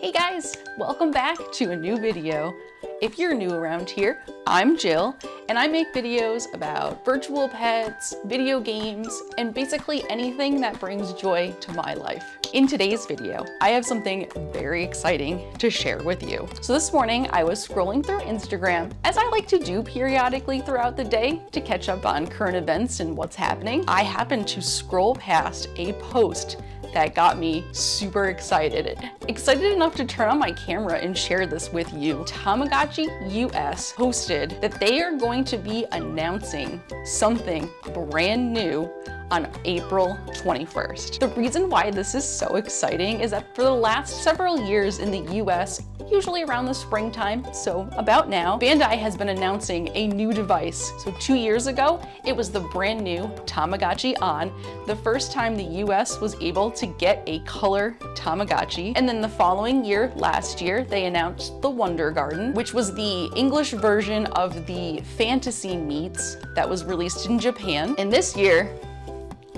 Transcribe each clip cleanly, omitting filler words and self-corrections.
Hey guys, welcome back to a new video. If you're new around here, I'm Jill, and I make videos about virtual pets, video games, and basically anything that brings joy to my life. In today's video, I have something very exciting to share with you. So this morning, I was scrolling through Instagram, as I like to do periodically throughout the day to catch up on current events and what's happening. I happened to scroll past a post that got me super excited. Excited enough to turn on my camera and share this with you. Tamagotchi US posted that they are going to be announcing something brand new on April 21st. The reason why this is so exciting is that for the last several years in the US, usually around the springtime, so about now, Bandai has been announcing a new device. So 2 years ago, it was the brand new Tamagotchi ON, the first time the US was able to get a color Tamagotchi. And then the following year, last year, they announced the Wonder Garden, which was the English version of the fantasy meats that was released in Japan. And this year,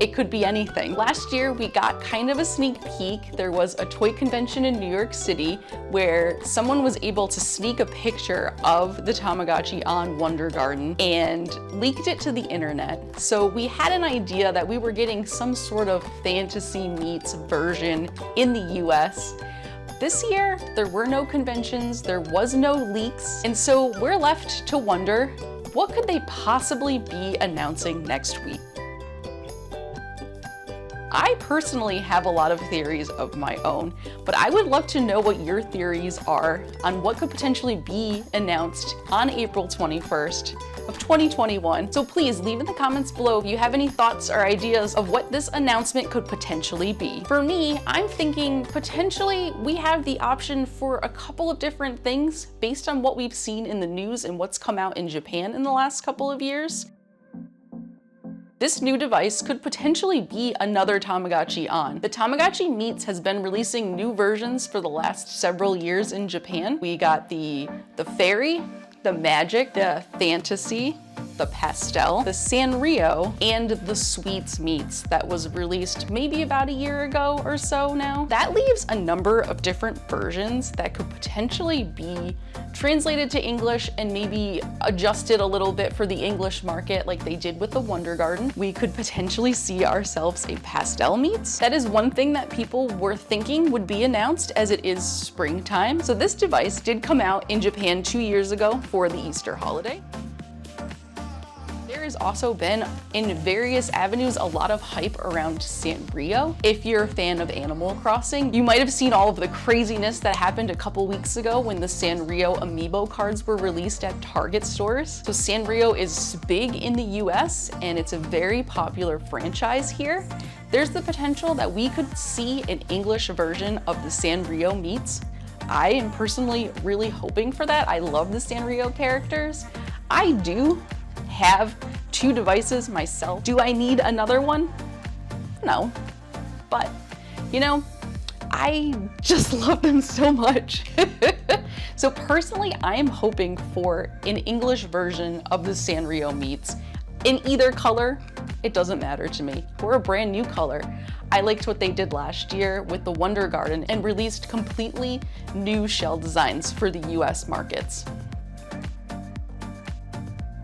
it could be anything. Last year, we got kind of a sneak peek. There was a toy convention in New York City where someone was able to sneak a picture of the Tamagotchi ON Wonder Garden and leaked it to the internet. So we had an idea that we were getting some sort of fantasy meets version in the US. This year, there were no conventions, there was no leaks, and so we're left to wonder, what could they possibly be announcing next week? I personally have a lot of theories of my own, but I would love to know what your theories are on what could potentially be announced on April 21st of 2021. So please leave in the comments below if you have any thoughts or ideas of what this announcement could potentially be. For me, I'm thinking potentially we have the option for a couple of different things based on what we've seen in the news and what's come out in Japan in the last couple of years. This new device could potentially be another Tamagotchi ON. The Tamagotchi Meets has been releasing new versions for the last several years in Japan. We got the fairy, the magic, the fantasy, the pastel, the Sanrio, and the sweets meets that was released maybe about a year ago or so now. That leaves a number of different versions that could potentially be translated to English and maybe adjusted a little bit for the English market like they did with the Wonder Garden. We could potentially see ourselves a pastel meets. That is one thing that people were thinking would be announced as it is springtime. So this device did come out in Japan 2 years ago for the Easter holiday. There has also been, in various avenues, a lot of hype around Sanrio. If you're a fan of Animal Crossing, you might have seen all of the craziness that happened a couple weeks ago when the Sanrio amiibo cards were released at Target stores. So Sanrio is big in the US and it's a very popular franchise here. There's the potential that we could see an English version of the Sanrio meets. I am personally really hoping for that. I love the Sanrio characters. I do have 2 devices myself. Do I need another one? No, but you know, I just love them so much. So personally, I am hoping for an English version of the Sanrio meets in either color. It doesn't matter to me, or a brand new color. I liked what they did last year with the Wonder Garden and released completely new shell designs for the US markets.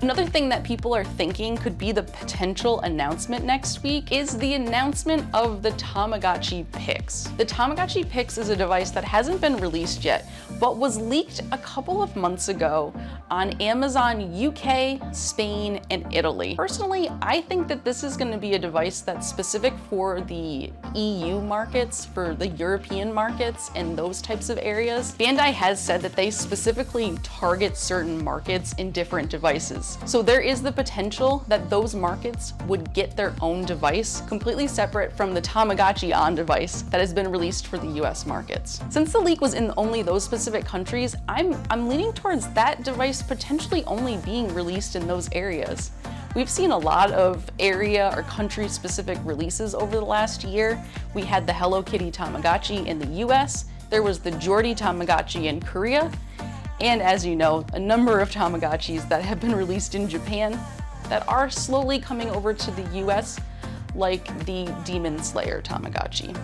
Another thing that people are thinking could be the potential announcement next week is the announcement of the Tamagotchi PIX. The Tamagotchi PIX is a device that hasn't been released yet, but was leaked a couple of months ago on Amazon UK, Spain, and Italy. Personally, I think that this is going to be a device that's specific for the EU markets, for the European markets, and those types of areas. Bandai has said that they specifically target certain markets in different devices. So there is the potential that those markets would get their own device completely separate from the Tamagotchi ON device that has been released for the US markets. Since the leak was in only those specific countries, I'm leaning towards that device potentially only being released in those areas. We've seen a lot of area or country specific releases over the last year. We had the Hello Kitty Tamagotchi in the US, there was the Jordy Tamagotchi in Korea, and as you know, a number of Tamagotchis that have been released in Japan that are slowly coming over to the US, like the Demon Slayer Tamagotchi.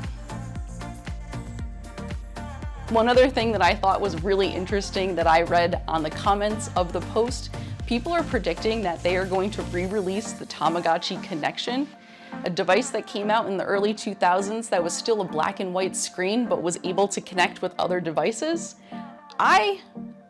One other thing that I thought was really interesting that I read on the comments of the post, people are predicting that they are going to re-release the Tamagotchi Connection, a device that came out in the early 2000s that was still a black and white screen but was able to connect with other devices. I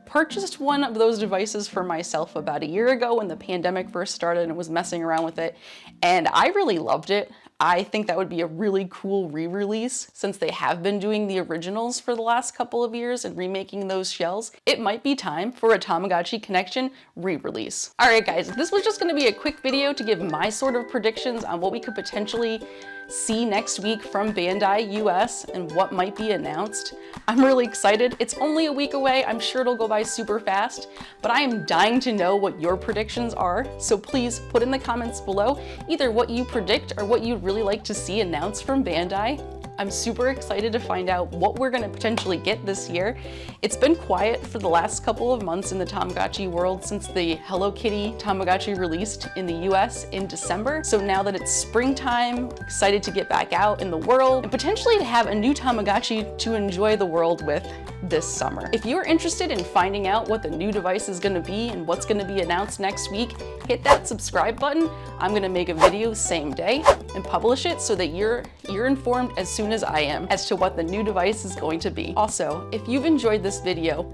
purchased one of those devices for myself about a year ago when the pandemic first started and was messing around with it, and I really loved it. I think that would be a really cool re-release since they have been doing the originals for the last couple of years and remaking those shells. It might be time for a Tamagotchi Connection re-release. All right guys, this was just gonna be a quick video to give my sort of predictions on what we could potentially see next week from Bandai US and what might be announced. I'm really excited. It's only a week away. I'm sure it'll go by super fast, but I am dying to know what your predictions are. So please put in the comments below either what you predict or what you'd really like to see announced from Bandai. I'm super excited to find out what we're going to potentially get this year. It's been quiet for the last couple of months in the Tamagotchi world since the Hello Kitty Tamagotchi released in the US in December. So now that it's springtime, excited to get back out in the world and potentially to have a new Tamagotchi to enjoy the world with this summer. If you're interested in finding out what the new device is going to be and what's going to be announced next week, hit that subscribe button. I'm going to make a video same day and publish it so that you're informed as soon as I am as to what the new device is going to be. Also, if you've enjoyed this video,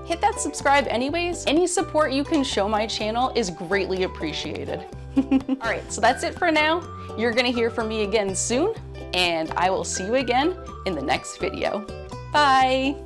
hit that subscribe anyways. Any support you can show my channel is greatly appreciated. All right, so that's it for now. You're going to hear from me again soon, and I will see you again in the next video. Bye!